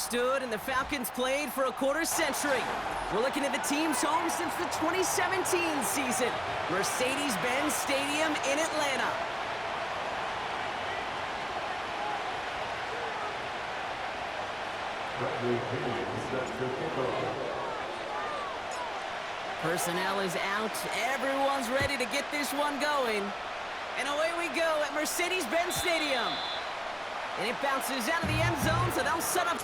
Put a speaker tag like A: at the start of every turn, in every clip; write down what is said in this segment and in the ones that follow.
A: stood and the Falcons played for a quarter century. We're looking at the team's home since the 2017 season. Mercedes-Benz Stadium in Atlanta. Personnel is out. Everyone's ready to get this one going. And away we go at Mercedes-Benz Stadium. And it bounces out of the end zone, so they'll set up.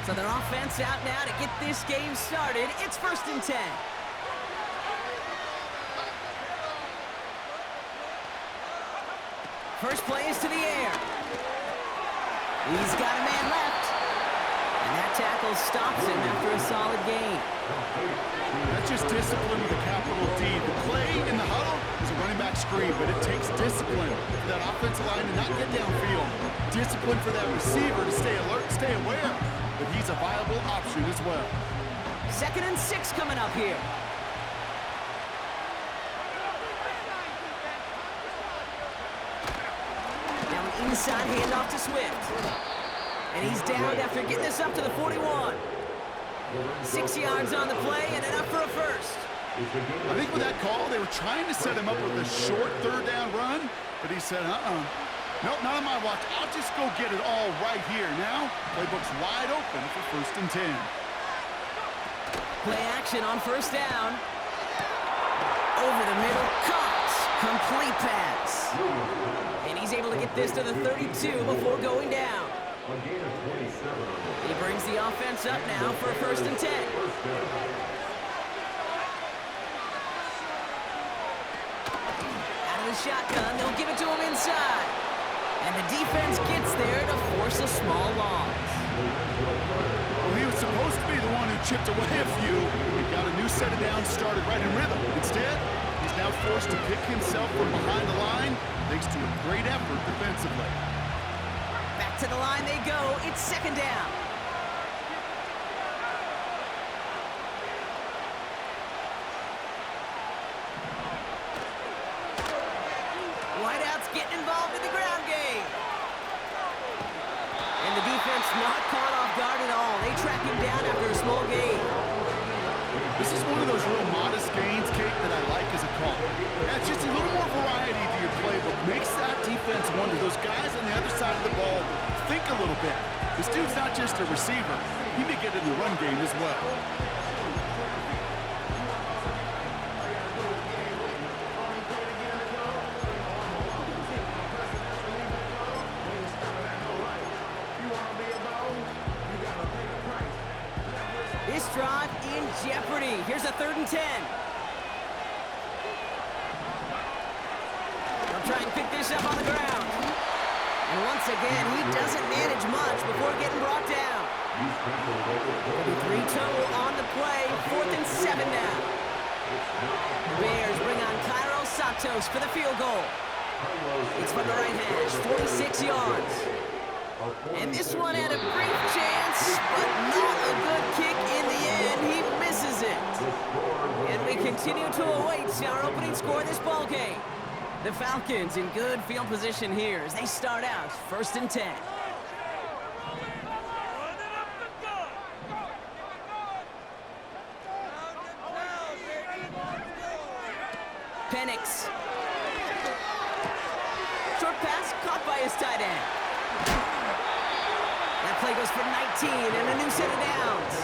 A: So their offense out now to get this game started. It's 1st and 10. First play is to the air. He's got a man left. And that tackle stops him after a solid gain.
B: That's just discipline with a capital D. The play in the huddle is a running back screen, but it takes discipline for that offensive line to not get downfield. Discipline for that receiver to stay alert, stay aware. But he's a viable option as well.
A: 2nd and 6 coming up here. Now an inside handoff to Swift. And he's down after getting this up to the 41. 6 yards on the play and enough for a first.
B: I think with that call, they were trying to set him up with a short 3rd down run, but he said, nope, not on my watch. I'll just go get it all right here. Now, playbook's wide open for 1st and 10.
A: Play action on 1st down. Over the middle, caught. Complete pass. And he's able to get this to the 32 before going down. He brings the offense up now for 1st and 10. Out of the shotgun, they'll give it to him inside. And the defense gets there to force a small loss.
B: Well, he was supposed to be the one who chipped away a few. He got a new set of downs started right in rhythm. Instead, he's now forced to pick himself from behind the line thanks to a great effort defensively.
A: Back to the line they go. It's 2nd down. Wideouts getting involved in the ground game. And the defense not caught off guard at all. They track him down after a small gain.
B: This is one of those real modest gains, Kate, that I like as a call. Yeah, it's just a little more variety to your playbook. Makes that defense wonder. Those guys on the other side of the ball think a little bit. This dude's not just a receiver. He may get in the run game as well.
A: This drive in jeopardy. Here's a 3rd and 10. They'll try and pick this up on the ground. And once again, he doesn't manage much before getting brought down. 3 total on the play. 4th and 7 now. The Bears bring on Cairo Santos for the field goal. It's from the right hash, 46 yards. And this one had a brief chance, but not a good kick in the end. He misses it. And we continue to await our opening score of this ball game. The Falcons in good field position here as they start out 1st and 10. Penix. Short pass caught by his tight end. That play goes for 19 and a new set of downs.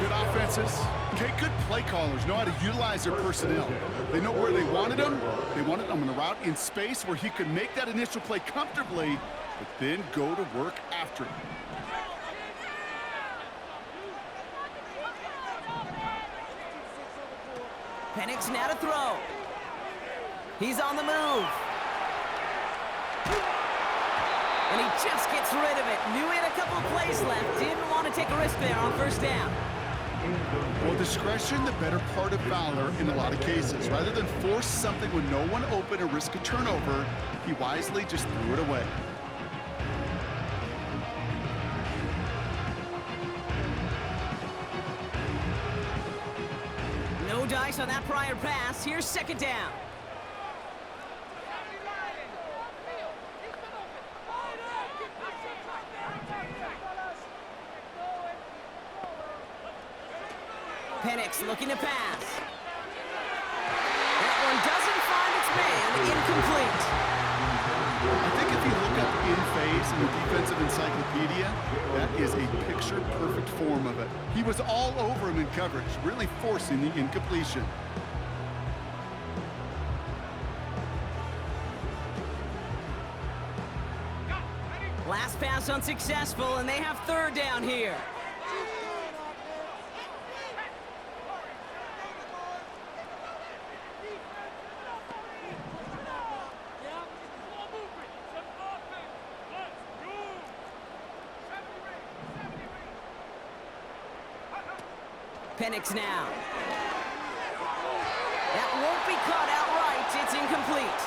B: Good offenses. Okay, good play callers know how to utilize their personnel. They know where they wanted them. They wanted them on a route in space where he could make that initial play comfortably, but then go to work after it.
A: Penix now to throw. He's on the move. And he just gets rid of it. Knew he had a couple of plays left. Didn't want to take a risk there on 1st down.
B: Well, discretion, the better part of valor in a lot of cases. Rather than force something with no one open or risk a turnover, he wisely just threw it away.
A: No dice on that prior pass. Here's 2nd down. Penix looking to pass. That one doesn't find its man. Incomplete.
B: I think if you look up in phase in the defensive encyclopedia, that is a picture-perfect form of it. He was all over him in coverage, really forcing the incompletion.
A: Last pass unsuccessful, and they have 3rd down here. Penix now. That won't be caught outright. It's incomplete.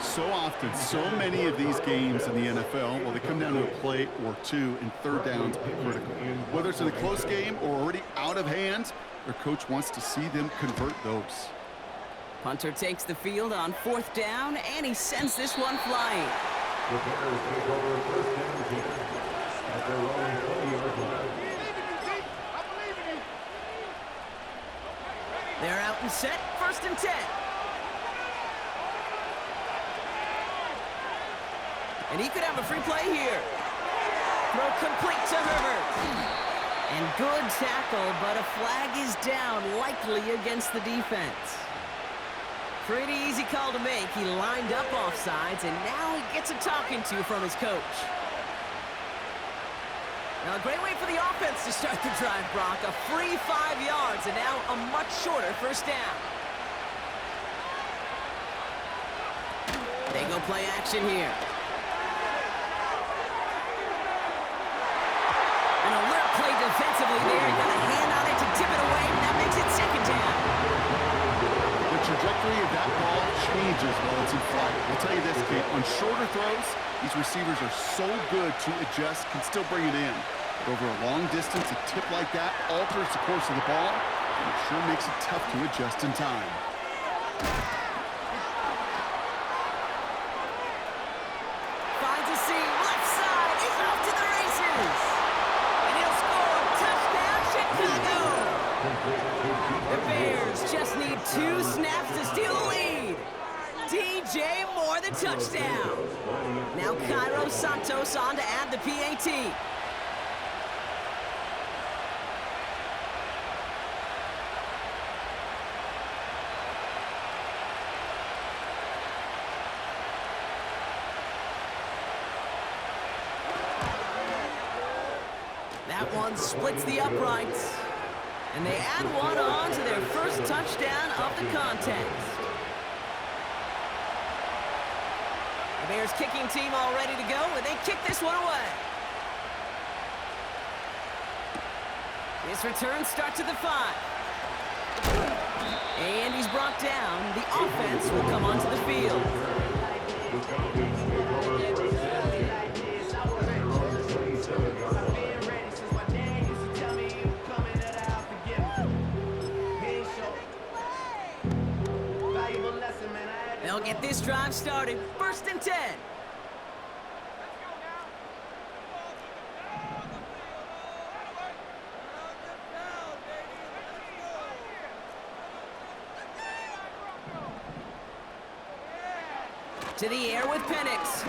B: So often, so many of these games in the NFL, well, they come down to a play or two, and 3rd downs are critical. Whether it's in a close game or already out of hand, their coach wants to see them convert those.
A: Punter takes the field on 4th down, and he sends this one flying. They're out and set, 1st and 10. And he could have a free play here. Throw complete to Herbert. And good tackle, but a flag is down, likely against the defense. Pretty easy call to make. He lined up offsides, and now he gets a talking to from his coach. Now, a great way for the offense to start the drive, Brock. A free 5 yards, and now a much shorter 1st down. They go play action here. An alert play defensively there. Got a hand on it to tip it away, and that makes it 2nd down.
B: The trajectory of that ball changes while it's in flight. I'll tell you this, Kate, on shorter throws, these receivers are so good to adjust, can still bring it in. But over a long distance, a tip like that alters the course of the ball, and it sure makes it tough to adjust in time.
A: Finds a seam, left side, he's off to the races. And he'll score, touchdown Chicago. The Bears just need 2 snaps to steal the lead. DJ Moore the touchdown. Now Cairo Santos on to add the PAT. That one splits the uprights. And they add one on to their first touchdown of the contest. The Bears kicking team all ready to go, and they kick this one away. This return starts at the 5. And he's brought down. The offense will come onto the field. They'll get this drive started. 1st and 10. To the air with Penix.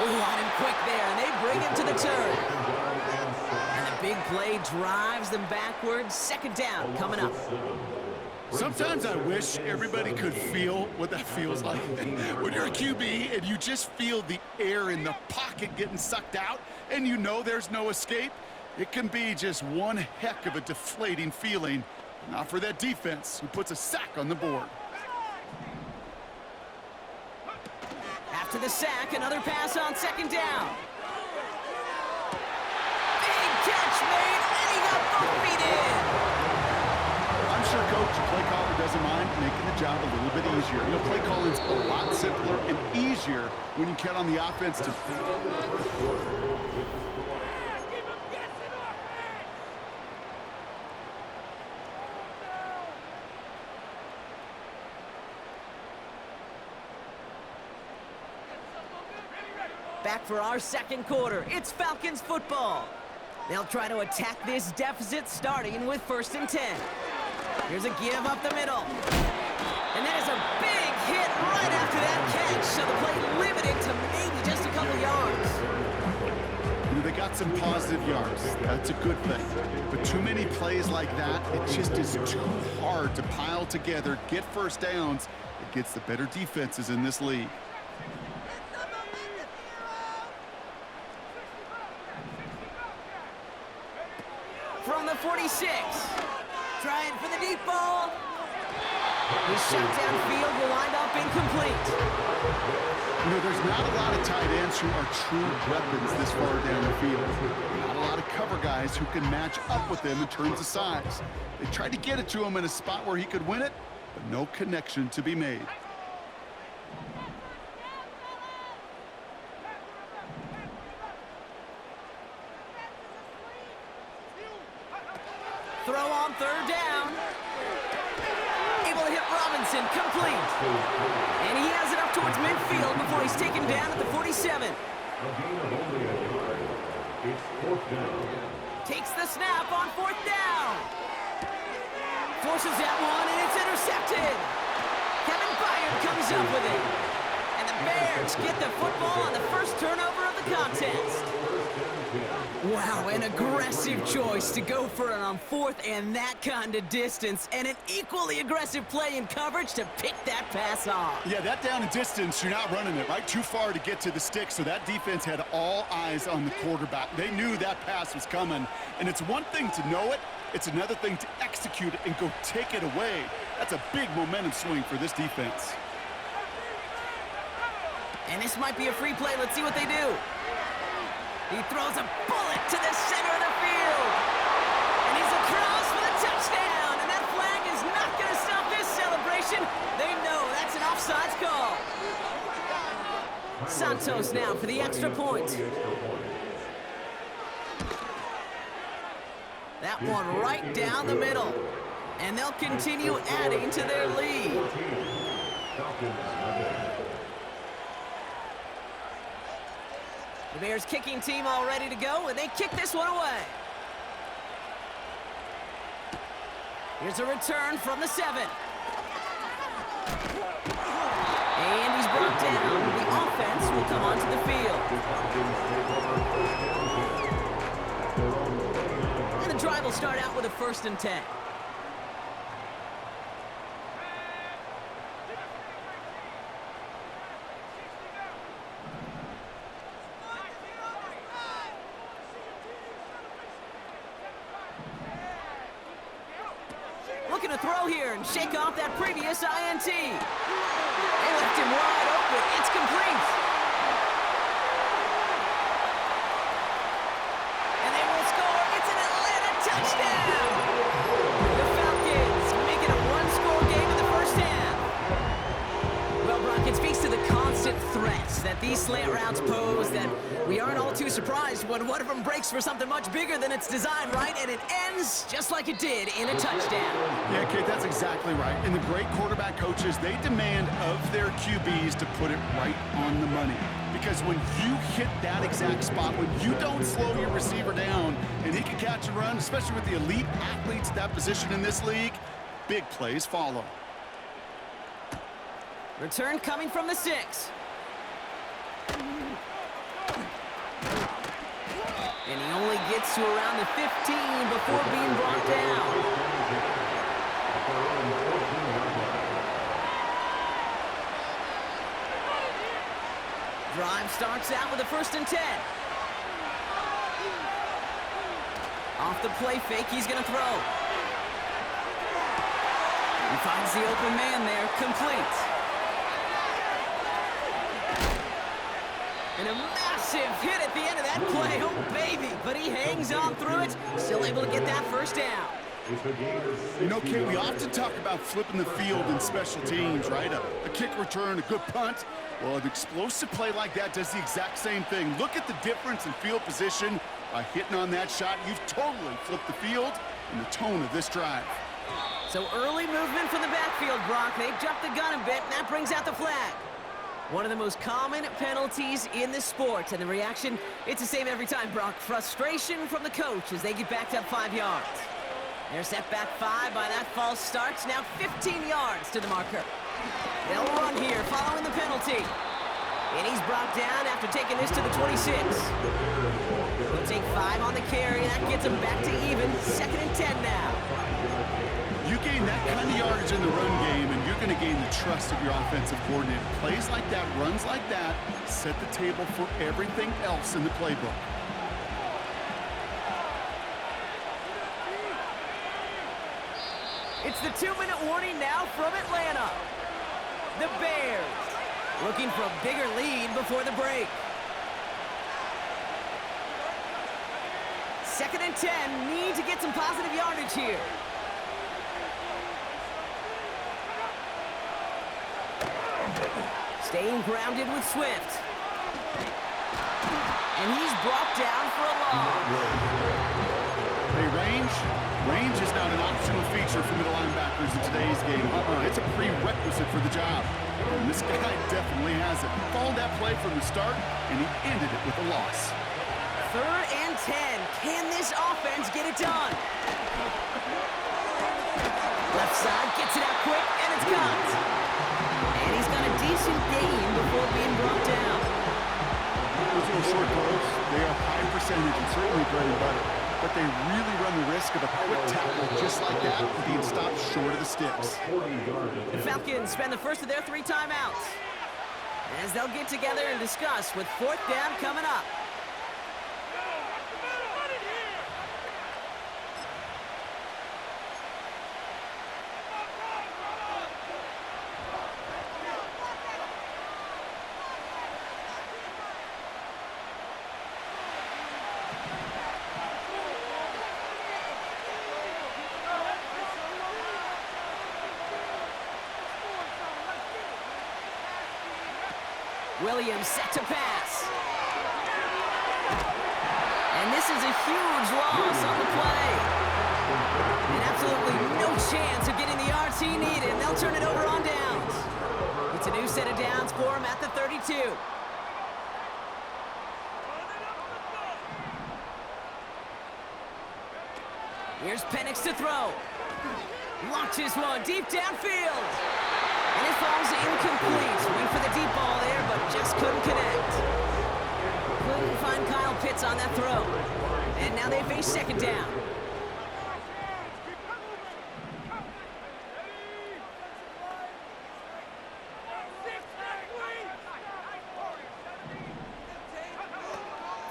A: Ooh, on him quick there, and they bring him to the turn. And the big play drives them backwards. 2nd down coming up.
B: Sometimes I wish everybody could feel what that feels like. When you're a QB and you just feel the air in the pocket getting sucked out and you know there's no escape, it can be just one heck of a deflating feeling. Not for that defense who puts a sack on the board.
A: After the sack, another pass on 2nd down. Big catch made, and he got both feet in.
B: I'm sure Coach, play caller doesn't mind making the job a little bit easier. You know, play calling's a lot simpler and easier when you count on the offense to...
A: Back for our 2nd quarter. It's Falcons football. They'll try to attack this deficit starting with 1st and 10. Here's a give up the middle. And that is a big hit right after that catch. So the play limited to maybe just a couple yards.
B: You know, they got some positive yards. That's a good thing. But too many plays like that, it just is too hard to pile together, get 1st downs. It gets the better defenses in this league.
A: From the 46. Trying for the deep ball. His shot downfield will wind up incomplete.
B: You know, there's not a lot of tight ends who are true weapons this far down the field. Not a lot of cover guys who can match up with them in terms of size. They tried to get it to him in a spot where he could win it, but no connection to be made.
A: Throw on 3rd down. Able to hit Robinson, complete. And he has it up towards midfield before he's taken down at the 47. Takes the snap on 4th down. Forces that one, and it's intercepted. Kevin Byard comes up with it. And the Bears get the football on the 1st turnover of the contest. Wow, an aggressive choice to go for it on 4th and that kind of distance, and an equally aggressive play in coverage to pick that pass off.
B: Yeah, that down and distance, you're not running it, right? Too far to get to the stick, so that defense had all eyes on the quarterback. They knew that pass was coming, and it's one thing to know it, it's another thing to execute it and go take it away. That's a big momentum swing for this defense.
A: And this might be a free play. Let's see what they do. He throws a bullet to the center of the field. And he's across for the touchdown. And that flag is not going to stop this celebration. They know that's an offsides call. Santos now for the extra point. That one right down the middle. And they'll continue adding to their lead. The Bears kicking team all ready to go, and they kick this one away. Here's a return from the 7. And he's brought down. The offense will come onto the field. And the drive will start out with a 1st and 10. Looking to throw here and shake off that previous INT. They left him wide open. It's complete. And they will score. It's an Atlanta touchdown. The Falcons make it a one-score game in the 1st half. Well, Brock, it speaks to the constant threats that these slant routes pose, that We aren't all too surprised when one of them breaks for something much bigger than it's designed, right? And it ends just like it did in a touchdown.
B: Yeah, Kate, that's exactly right. And the great quarterback coaches, they demand of their QBs to put it right on the money. Because when you hit that exact spot, when you don't slow your receiver down and he can catch and run, especially with the elite athletes at that position in this league, big plays follow.
A: Return coming from the 6. And he only gets to around the 15 before being brought down. Drive starts out with a 1st and 10. Off the play fake, he's going to throw. He finds the open man there, complete. And a massive hit at the end of that play. Oh, baby. But he hangs on through it. Still able to get that 1st down.
B: You know, Kate, we often talk about flipping the field in special teams, right? A kick return, a good punt. Well, an explosive play like that does the exact same thing. Look at the difference in field position. By hitting on that shot, you've totally flipped the field and the tone of this drive.
A: So early movement from the backfield, Brock. They jumped the gun a bit, and that brings out the flag. One of the most common penalties in the sport, and the reaction, it's the same every time, Brock. Frustration from the coach as they get backed up 5 yards. They're set back 5 by that false start. Now 15 yards to the marker. They'll run here following the penalty. And he's brought down after taking this to the 26. He'll take 5 on the carry. That gets him back to even. 2nd and 10 now.
B: You gain that kind of yardage in the run game, and you're going to gain the trust of your offensive coordinator. Plays like that, runs like that, set the table for everything else in the playbook.
A: It's the 2-minute warning now from Atlanta. The Bears looking for a bigger lead before the break. 2nd and 10, need to get some positive yardage here. Staying grounded with Swift. And he's brought down for a loss.
B: Hey, range is not an optional feature for middle linebackers in today's game. It's a prerequisite for the job. And this guy definitely has it. Followed that play from the start, and he ended it with a loss.
A: 3rd and 10. Can this offense get it done? Left side gets it out quick, and it's caught. And he's got a decent gain before being brought down.
B: Those little short goals, they are high percentage and certainly bread and butter. But they really run the risk of a quick tackle just like that and being stopped short of the sticks.
A: The Falcons spend the first of their 3 timeouts as they'll get together and discuss with 4th down coming up. Williams set to pass. And this is a huge loss on the play. And absolutely no chance of getting the yards he needed. And they'll turn it over on downs. It's a new set of downs for him at the 32. Here's Penix to throw. Launches one deep downfield. And it falls incomplete. Went for the deep ball there, but just couldn't connect. Couldn't find Kyle Pitts on that throw. And now they face 2nd down.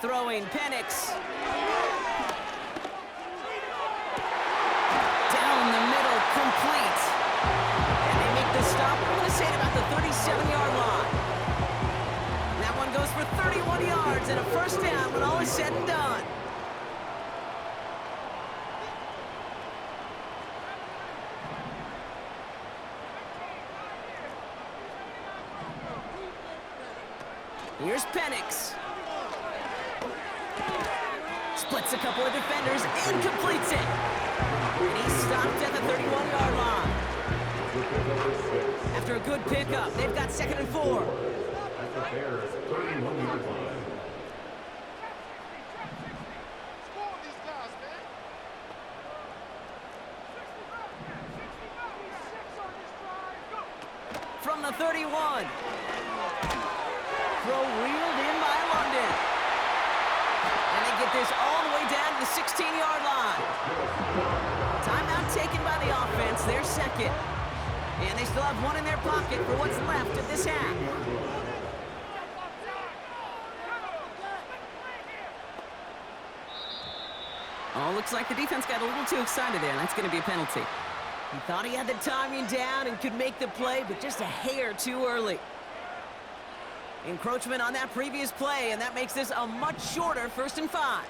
A: Throwing Penix. Down the middle, complete. And they make the stop, we're going to say, at about the 37-yard line. And that one goes for 31 yards and a 1st down when all is said and done. Here's Penix. Splits a couple of defenders and completes it. And he's stopped at the 31-yard line. After a good pickup, they've got 2nd and 4. From the 31. Throw reeled in by London. And they get this all the way down to the 16-yard line. Timeout taken by the offense, their 2nd. And they still have one in their pocket for what's left of this half. Oh, looks like the defense got a little too excited there, and that's going to be a penalty. He thought he had the timing down and could make the play, but just a hair too early. Encroachment on that previous play, and that makes this a much shorter 1st and 5.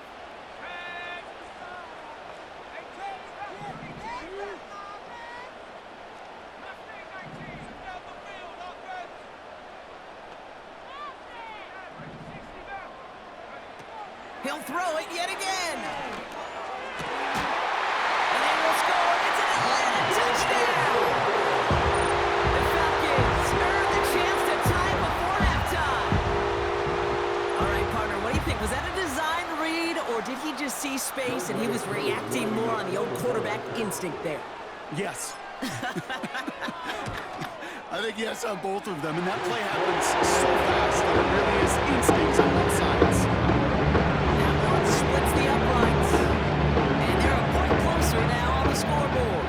A: He'll throw it yet again. And they will score. It's an Atlanta touchdown. The Falcons earn the chance to tie before halftime. All right, partner, what do you think? Was that a design read, or did he just see space and he was reacting more on the old quarterback instinct there?
B: Yes. I think yes on both of them, and that play happens so fast that it really is instincts on both sides.
A: Splits the uprights. And they're a point closer now on the scoreboard.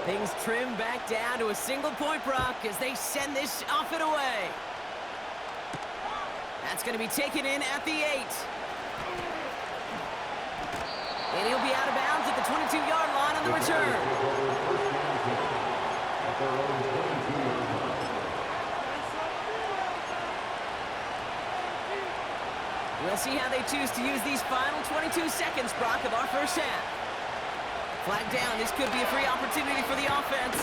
A: Things trim back down to a single-point Brock as they send this off and away. That's going to be taken in at the 8. And he'll be out of bounds at the 22-yard line on the return. We'll see how they choose to use these final 22 seconds, Brock, of our first half. Flag down. This could be a free opportunity for the offense.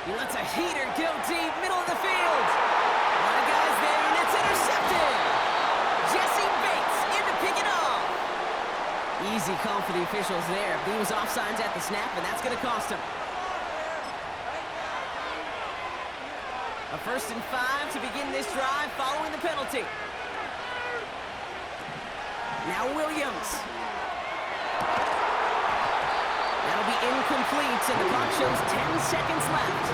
A: He lets a heater go deep, middle of the field. A lot of guys there, and it's intercepted. Jesse Bates in to pick it off. Easy call for the officials there. He was offsides at the snap, and that's going to cost him. A 1st and 5 to begin this drive following the penalty. Now Williams. That'll be incomplete, and the clock shows 10 seconds left.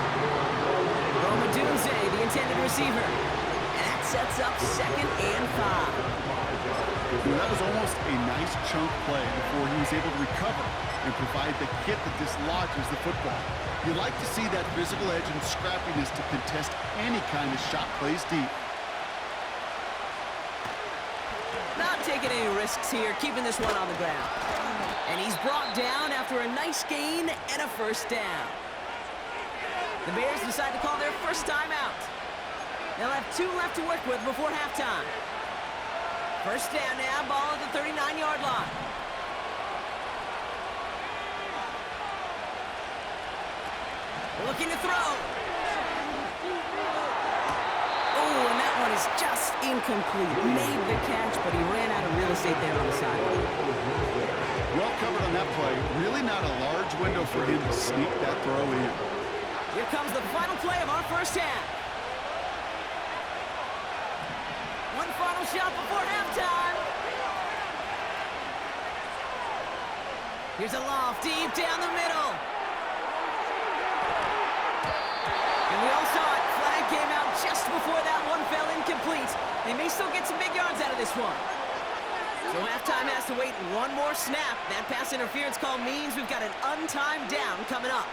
A: Roma Dunze, the intended receiver. And that sets up 2nd and 5.
B: That was almost a nice chunk play before he was able to recover and provide the hit that dislodges the football. You like to see that physical edge and scrappiness to contest any kind of shot plays deep.
A: Not taking any risks here, keeping this one on the ground. And he's brought down after a nice gain and a 1st down. The Bears decide to call their first timeout. They'll have 2 left to work with before halftime. 1st down now, ball at the 39-yard line. Looking to throw. Oh, and that one is just incomplete. Made the catch, but he ran out of real estate there on the sideline.
B: Well covered on that play. Really not a large window for him to sneak that throw in.
A: Here comes the final play of our first half. One final shot before halftime. Here's a loft deep down the middle. And we all saw it. Flag came out just before that one fell incomplete. They may still get some big yards out of this one. So halftime has to wait one more snap. That pass interference call means we've got an untimed down coming up.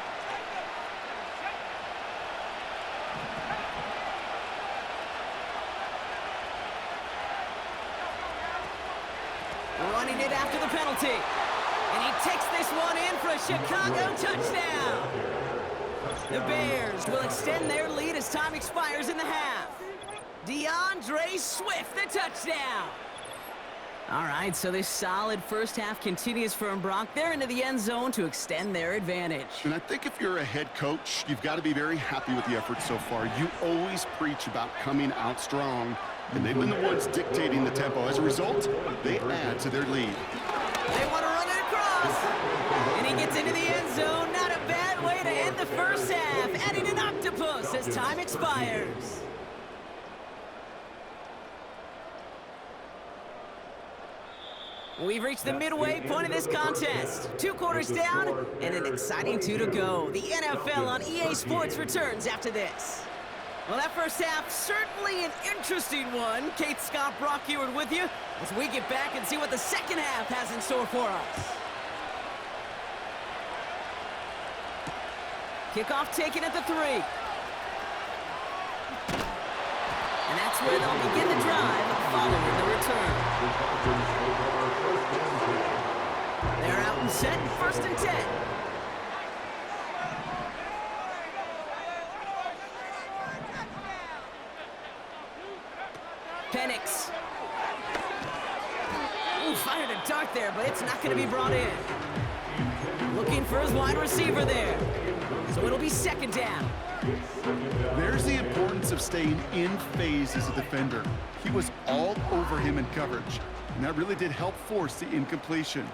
A: Running it after the penalty. And he takes this one in for a Chicago touchdown. The Bears will extend their lead as time expires in the half. DeAndre Swift, the touchdown. All right, so this solid first half continues for Brock. They're into the end zone to extend their advantage.
B: And I think if you're a head coach, you've got to be very happy with the effort so far. You always preach about coming out strong, and they've been the ones dictating the tempo. As a result, they add to their lead.
A: They want to run it across, and he gets into the end zone. Not a bad way to end the first half, adding an octopus as time expires. We've reached the midway point of this contest. 2 quarters down and an exciting 2 to go. The NFL on EA Sports returns after this. Well, that first half, certainly an interesting one. Kate, Scott, Brock here with you as we get back and see what the second half has in store for us. Kickoff taken at the 3. And that's where they'll begin the drive following the return. They're out and set, 1st and 10. Penix. Ooh, fired a dart there, but it's not going to be brought in. Looking for his wide receiver there. So it'll be 2nd down.
B: There's the importance of staying in phase as a defender. He was all over him in coverage, and that really did help force the incompletion.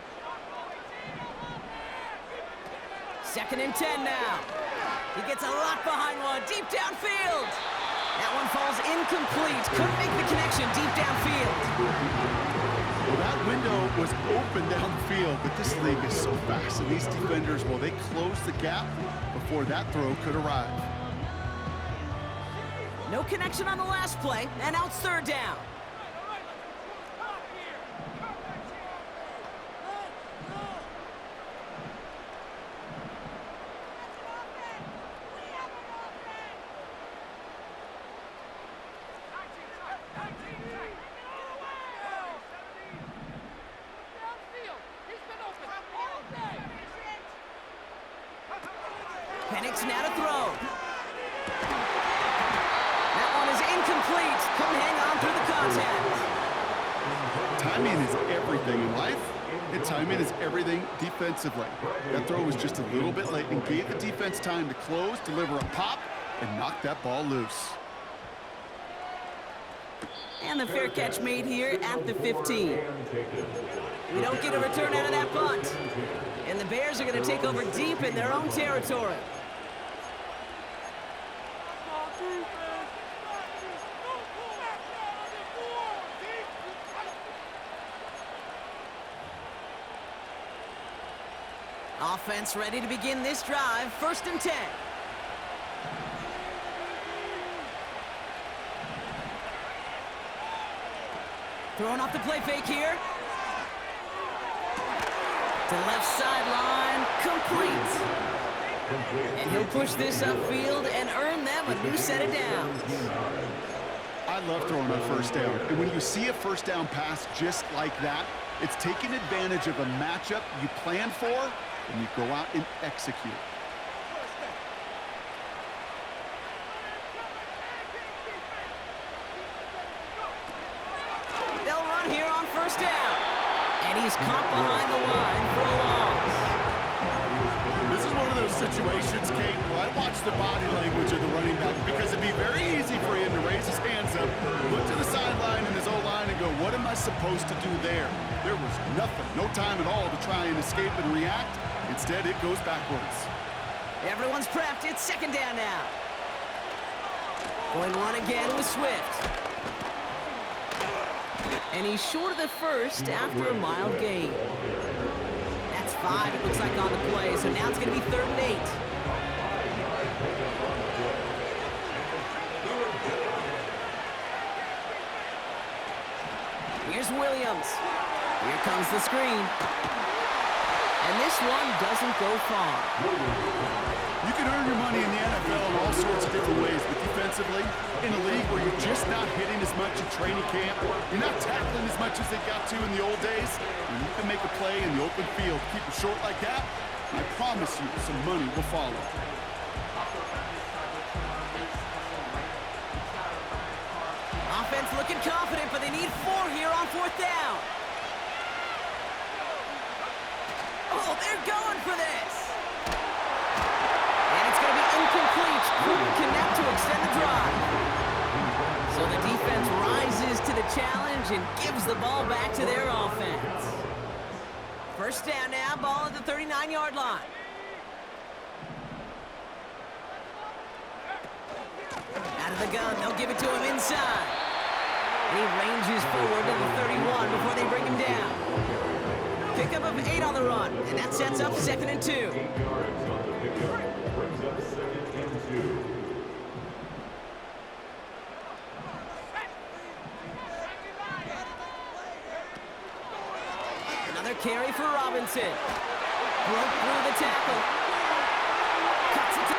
A: 2nd and 10 now. He gets a lot behind one, deep downfield. That one falls incomplete. Couldn't make the connection deep downfield.
B: Well, that window was open downfield, but this league is so fast, and these defenders, well, they closed the gap before that throw could arrive.
A: No connection on the last play, and now it's 3rd down. Penix now to throw. That one is incomplete. Couldn't hang on through the contact.
B: Timing is everything in life, and timing is everything defensively. That throw was just a little bit late and gave the defense time to close, deliver a pop, and knock that ball loose.
A: And the fair catch made here at the 15. We don't get a return out of that punt. And the Bears are going to take over deep in their own territory. Offense ready to begin this drive. 1st and 10. Throwing off the play fake here. To left sideline, complete. And he'll push this upfield and earn them a new set of downs.
B: I love throwing on 1st down. And when you see a 1st down pass just like that, it's taking advantage of a matchup you planned for, and you go out and execute.
A: They'll run here on 1st down. And he's caught behind the line for a loss.
B: This is one of those situations, Kate, where I watch the body language of the running back because it'd be very easy for him to raise his hands up, look to the sideline in his O-line and go, what am I supposed to do there? There was nothing, no time at all to try and escape and react. Instead, it goes backwards.
A: Everyone's prepped. It's 2nd down now. Going one again with Swift. And he's short of the 1st after a mild gain. That's 5, it looks like, on the play. So now it's going to be 3rd and 8. Here's Williams. Here comes the screen. And this one doesn't go far.
B: You can earn your money in the NFL in all sorts of different ways, but defensively, in a league where you're just not hitting as much in training camp, you're not tackling as much as they got to in the old days, and you can make a play in the open field, keep it short like that, I promise you some money will follow.
A: Offense looking confident, but they need 4 here on 4th down. Oh, they're going for this. And it's going to be incomplete. Couldn't connect to extend the drive. So the defense rises to the challenge and gives the ball back to their offense. First down now, ball at the 39-yard line. Out of the gun, they'll give it to him inside. And he ranges forward to the 31 before they bring him down. Pickup of 8 on the run, and that sets up 2nd and 2. Another carry for Robinson. Broke through the tackle. Cuts it to,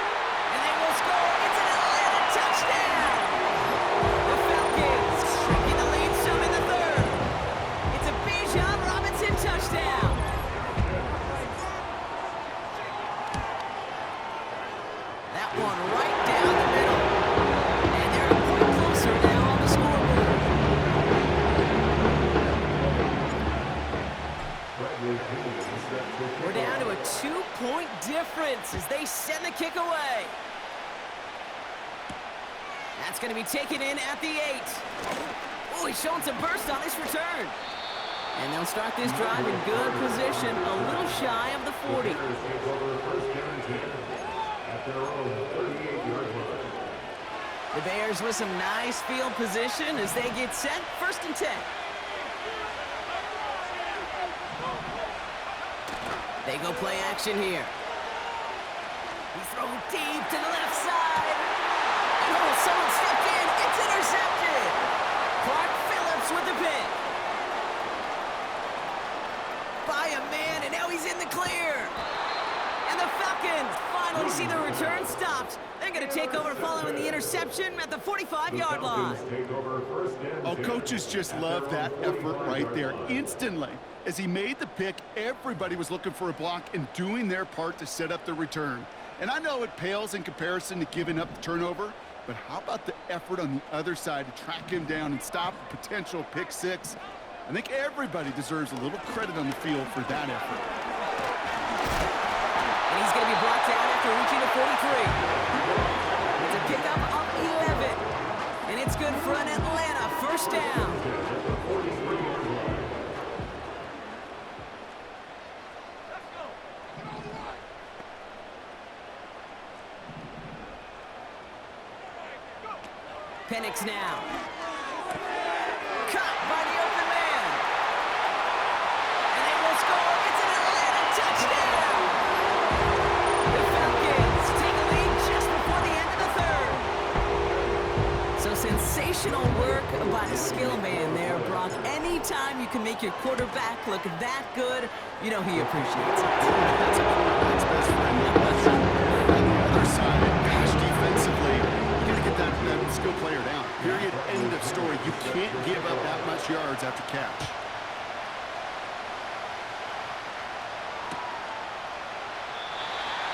A: and they will score. It's an Atlanta touchdown. The Falcons shrinking the lead some in the 3rd. It's a Bijan Robinson touchdown. That one right down the middle. And they're a point closer now on the scoreboard. We're down to a 2-point difference as they send the kick away. That's going to be taken in at the 8. Oh, he's showing some burst on this return. And they'll start this drive in good position, a little shy of the 40. The Bears with some nice field position as they get set. 1st and 10. They go play action here. He's thrown deep to the left side. And oh, someone stepped in. It's intercepted. Clark Phillips with the pick. By a man, and now he's in the clear. And the Falcons finally see the return stopped. They're going to take over following the interception at the 45-yard line.
B: Oh, coaches just love that effort right there. Instantly, as he made the pick, everybody was looking for a block and doing their part to set up the return. And I know it pales in comparison to giving up the turnover, but how about the effort on the other side to track him down and stop a potential pick 6? I think everybody deserves a little credit on the field for that effort.
A: And he's going to be brought down after reaching the 43. It's a pickup of 11. And it's good for an Atlanta 1st down. Penix now. Cut by the open man. And they will score. It's an Atlanta touchdown. The Falcons take a lead just before the end of the 3rd. So sensational work by the skill man there, Brock. Anytime you can make your quarterback look that good, you know he appreciates it.
B: That's best friend. On the other side, gosh, defensively, you got to get that skill player down. Period. End of story. You can't give up that much yards after catch.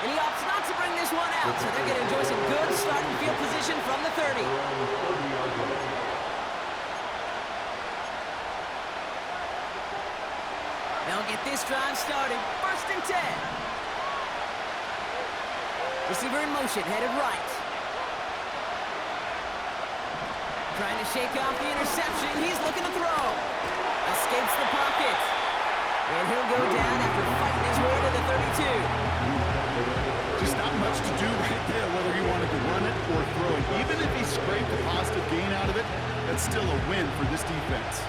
A: And he opts not to bring this one out, so they're going to enjoy some good starting field position from the 30. They'll get this drive started. 1st and 10. Receiver in motion, headed right. Trying to shake off the interception. He's looking to throw. Escapes the pocket. And he'll go down after fighting his way to the 32.
B: Just not much to do right there, whether he wanted to run it or throw it. Even if he scraped a positive gain out of it, that's still a win for this defense.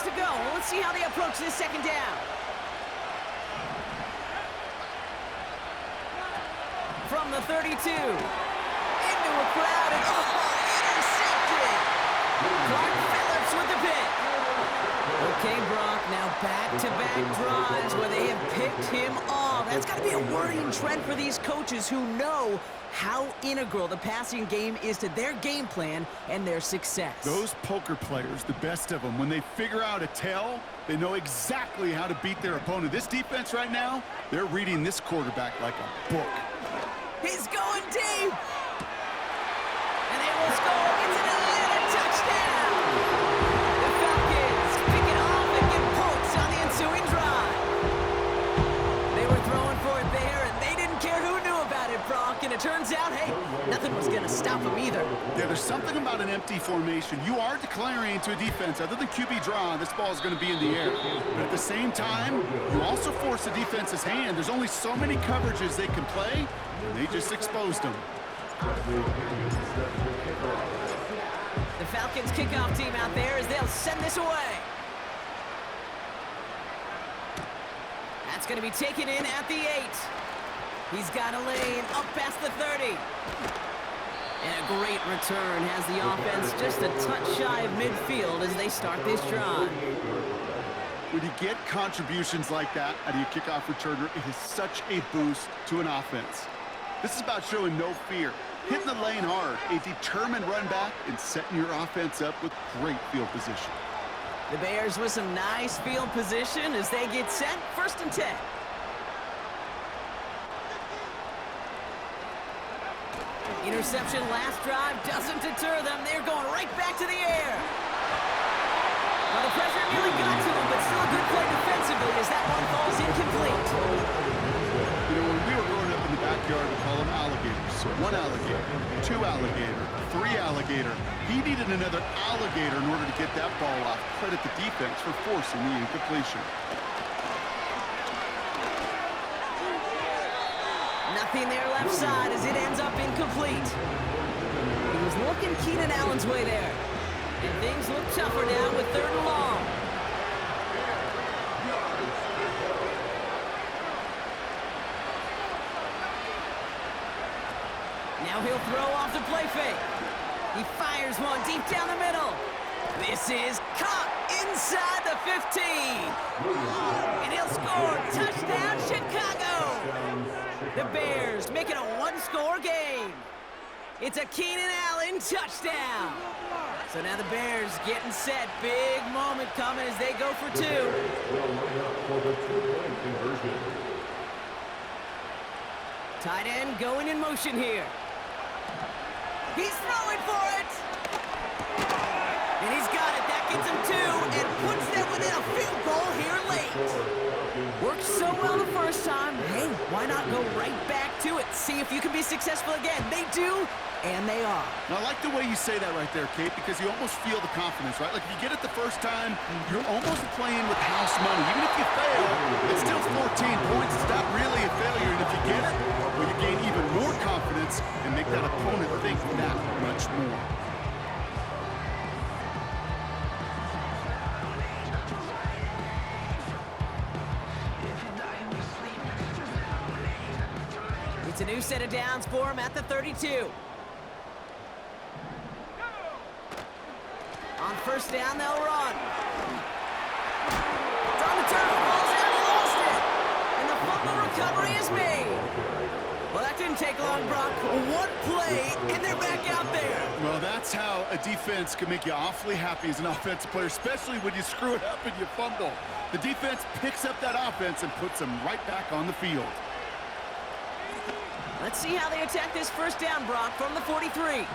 A: To go. Well, let's see how they approach this 2nd down. From the 32. Into a crowd and intercepted. Clark Phillips with the pick. Okay, Brock, now back-to-back drives where they have picked him off. that's got to be a worrying trend for these coaches who know how integral the passing game is to their game plan and their success.
B: Those poker players, the best of them, when they figure out a tell, they know exactly how to beat their opponent. This defense right now, they're reading this quarterback like a book.
A: He's going deep. And they will score. It's an Atlanta touchdown. The Falcons pick it off and get points on the ensuing drive. They were throwing for it there, and they didn't care who knew about it, Brock. And it turns out, hey, nothing was going to stop them either.
B: Yeah, there's something about an empty formation. You are declaring to a defense, other than QB draw, this ball is going to be in the air. But at the same time, you also force the defense's hand. There's only so many coverages they can play, and they just exposed them.
A: The Falcons kickoff team out there as they'll send this away. That's going to be taken in at the 8. He's got a lane up past the 30. And a great return has the offense just a touch shy of midfield as they start this drive.
B: When you get contributions like that out of your kickoff returner, it is such a boost to an offense. This is about showing no fear, hitting the lane hard, a determined run back, and setting your offense up with great field position.
A: The Bears with some nice field position as they get set, 1st and 10. Interception last drive doesn't deter them. They're going right back to the air. Well, the pressure nearly got to them, but still a good play defensively as that one falls incomplete.
B: You know, when we were growing up in the backyard, we call them alligators. So 1 alligator, 2 alligator, 3 alligator. He needed another alligator in order to get that ball off. Credit the defense for forcing the incompletion.
A: Nothing there left side as it ends up incomplete. He was looking Keenan Allen's way there. And things look tougher now with 3rd and long. Now he'll throw off the play fake. He fires one deep down the middle. This is caught inside the 15. And he'll score. Touchdown, Chicago. The Bears make it a 1-score game. It's a Keenan Allen touchdown. So now the Bears getting set. Big moment coming as they go for 2. Tight end going in motion here. He's throwing for it. And he's got it. That gets him 2 and puts them within a field goal here late. Worked so well the first time. Hey, why not go right back to it? See if you can be successful again. They do, and they are.
B: Now, I like the way you say that right there, Kate, because you almost feel the confidence, right? Like, if you get it the first time, you're almost playing with house money. Even if you fail, it's still 14 points. It's not really a failure. And if you get it, well, you gain even more confidence and make that opponent think that much more.
A: It's a new set of downs for him at the 32. On 1st down, they'll run. It's on the turf, falls out, he lost it. And the fumble recovery is made. Well, that didn't take long, Brock. 1 play, and they're back out there.
B: Well, that's how a defense can make you awfully happy as an offensive player, especially when you screw it up and you fumble. The defense picks up that offense and puts them right back on the field.
A: Let's see how they attack this 1st down, Brock, from the 43.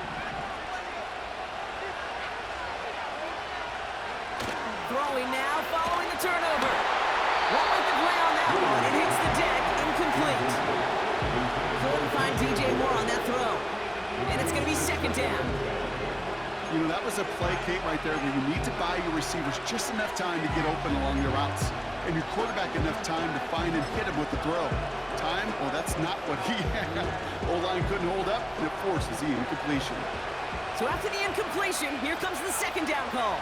A: Throwing now, following the turnover. Won't make the play on that one. It hits the deck, incomplete. Couldn't find DJ Moore on that throw. And it's going to be 2nd down.
B: You know, that was a play, Kate, right there where you need to buy your receivers just enough time to get open along their routes. And your quarterback enough time to find and hit him with the throw. Time? Well, that's not what he had. O-line couldn't hold up, and it forces the incompletion.
A: So after the incompletion, here comes the 2nd down call.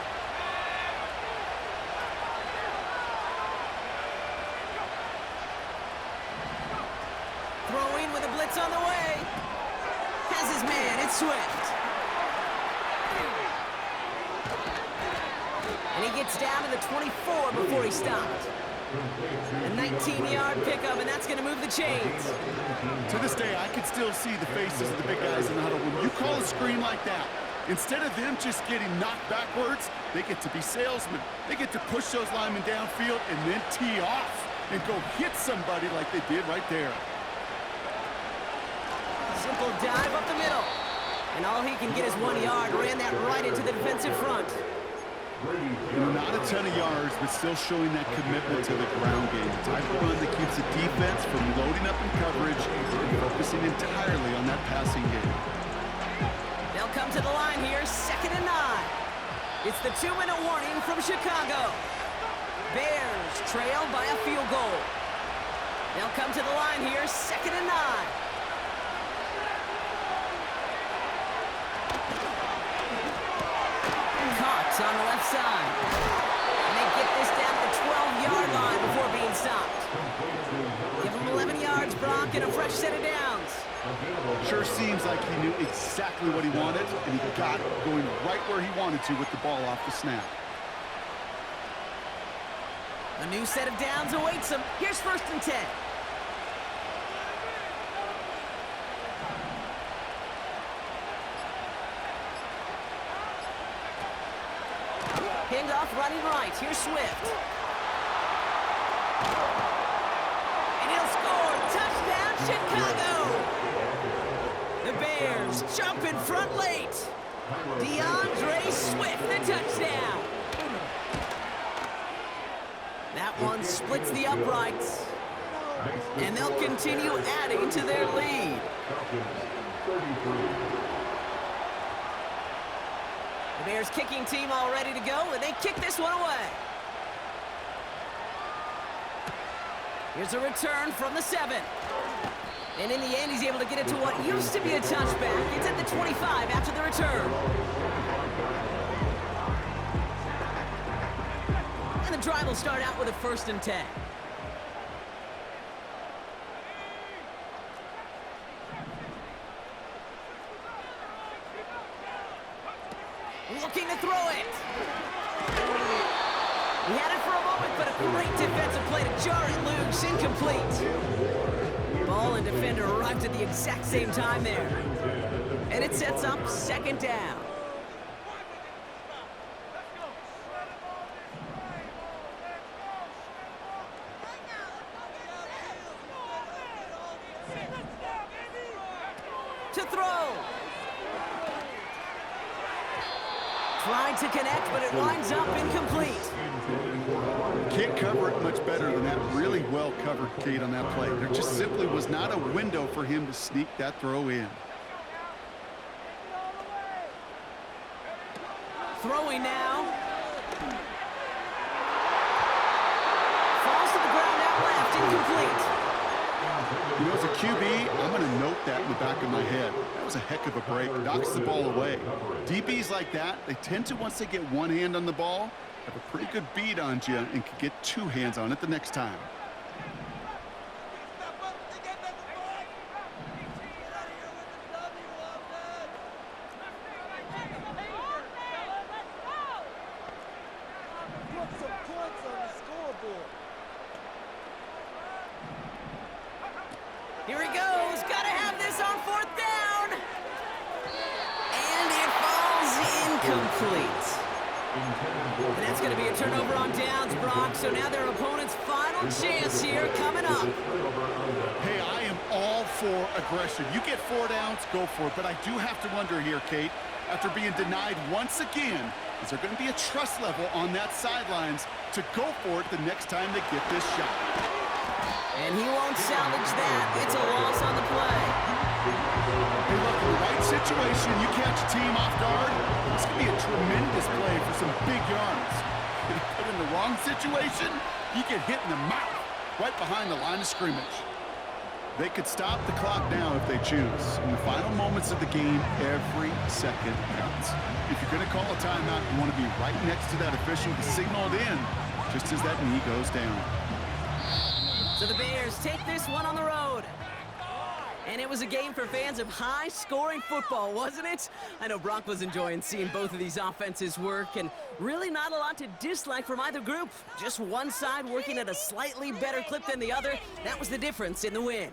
A: Throwing with a blitz on the way. Has his man, it's Swift. And he gets down to the 24 before he stopped. A 19-yard pickup, and that's going to move the chains.
B: To this day, I can still see the faces of the big guys in the huddle. When you call a screen like that, instead of them just getting knocked backwards, they get to be salesmen. They get to push those linemen downfield and then tee off and go hit somebody like they did right there.
A: Simple dive up the middle. And all he can get is 1 yard. Ran that right into the defensive front.
B: Not a ton of yards, but still showing that commitment to the ground game. The type of run that keeps the defense from loading up in coverage and focusing entirely on that passing game.
A: They'll come to the line here, 2nd and 9. It's the 2-minute warning from Chicago. Bears trail by a field goal. They'll come to the line here, 2nd and 9. Caught on the left side. And they get this down to the 12-yard line before being stopped. Give them 11 yards, Brock, and a fresh set of downs.
B: Sure seems like he knew exactly what he wanted, and he got it going right where he wanted to with the ball off the snap.
A: A new set of downs awaits him. Here's 1st and 10. Hand off running right. Here's Swift. And he'll score. Touchdown, Chicago. The Bears jump in front late. DeAndre Swift, the touchdown. That one splits the uprights. And they'll continue adding to their lead. The Bears kicking team all ready to go, and they kick this one away. Here's a return from the 7. And in the end, he's able to get it to what used to be a touchback. It's at the 25 after the return. And the drive will start out with a 1st and 10. Looking to throw it. He had it for a moment, but a great defensive play to jar it loose. Incomplete. Ball and defender arrived at the exact same time there. And it sets up 2nd down. To throw. Tried to connect, but it winds up incomplete.
B: Can't cover it much better than that. Really well covered, Kate, on that play. There just simply was not a window for him to sneak that throw in.
A: Throwing now. Falls to the ground out left, incomplete.
B: You know, as a QB, I'm going to note that in the back of my head. That was a heck of a break. Knocks the ball away. DBs like that, they tend to, once they get one hand on the ball, have a pretty good beat on you and can get 2 hands on it the next time.
A: Here he goes. Gotta have this on 4th down. And it falls incomplete. And that's going to be a turnover on downs, Brock. So now their opponent's final chance here coming up.
B: Hey, I am all for aggression. You get 4 downs, go for it. But I do have to wonder here, Kate, after being denied once again, is there going to be a trust level on that sidelines to go for it the next time they get this shot?
A: And he won't salvage that. It's a loss on the play.
B: Hey, look, in the right situation, you catch a team off guard, this could be a tremendous play for some big yards. But in the wrong situation, you get hit in the mouth right behind the line of scrimmage. They could stop the clock now if they choose. In the final moments of the game, every second counts. If you're going to call a timeout, you want to be right next to that official to signal it in just as that knee goes down.
A: So the Bears take this one on the road. And it was a game for fans of high-scoring football, wasn't it? I know Brock was enjoying seeing both of these offenses work, and really not a lot to dislike from either group. Just one side working at a slightly better clip than the other. That was the difference in the win.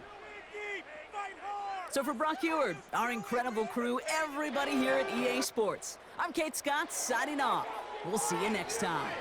A: So for Brock Eward, our incredible crew, everybody here at EA Sports, I'm Kate Scott signing off. We'll see you next time.